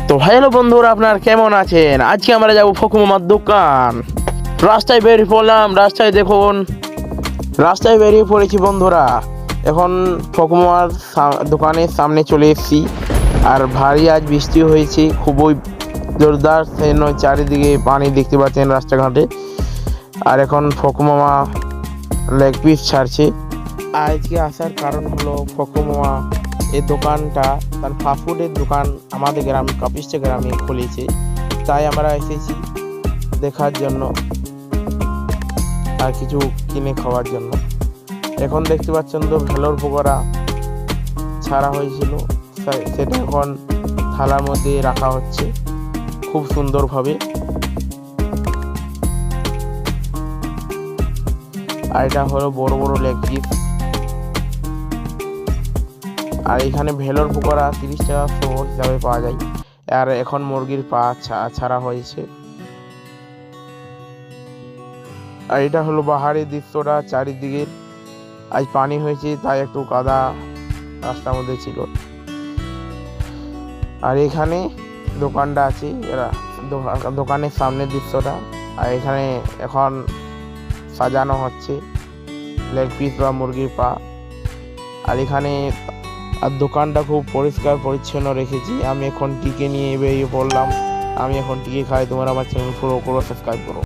তো হ্যালো বন্ধুরা, আপনার কেমন আছেন? আজকে আমরা যাব ফকুমামার দোকান। রাস্তায় বেরিয়ে পড়লাম। রাস্তায় বেরিয়ে পড়েছি বন্ধুরা। এখন ফকুমামার দোকানের সামনে চলে এসেছি। আর ভারী আজ বৃষ্টি হয়েছে, খুবই জোরদার। সেই নয়, চারিদিকে পানি দেখতে পাচ্ছেন রাস্তাঘাটে। আর এখন ফকুমামা লেগ পিস ছাড়ছে। আজকে আসার কারণ হলো ফকুমামা এই দোকানটা তার ফাস্টফুডের দোকান আমাদের গ্রামে, কাপিস্টা গ্রামে খুলেছে। তাই আমরা এসেছি দেখার জন্য আর কিছু কিনে খাওয়ার জন্য। এখন দেখতে পাচ্ছেন তো ভেলোর পকোড়া ছাড়া হয়েছিল, সেটা এখন থালার মধ্যে রাখা হচ্ছে খুব সুন্দরভাবে। আর এটা হলো বড় বড় লেগ পিস। আর এখানে ভেলোর পকোড়া 30 টাকা হিসাবে পাওয়া যায়। আর এখন মুরগির পা ছাড়া হয়েছে। আর এটা হলো বাহারের দৃশ্যটা, চারিদিকে আজ পানি হয়েছে তাই একটু কাদা রাস্তার মধ্যে ছিল। আর এখানে দোকানটা আছে, এরা দোকানের সামনের দৃশ্যটা। আর এখানে এখন সাজানো হচ্ছে লেগ পিস বা মুরগির পা। আর এখানে আর দোকানটা খুব পরিষ্কার পরিচ্ছন্ন রেখেছি। আমি এখন টিকে নিয়ে বেরিয়ে পড়লাম। আমি এখন টিকে খাই। তোমরা আমার চ্যানেল ফলো করো, সাবস্ক্রাইব করো।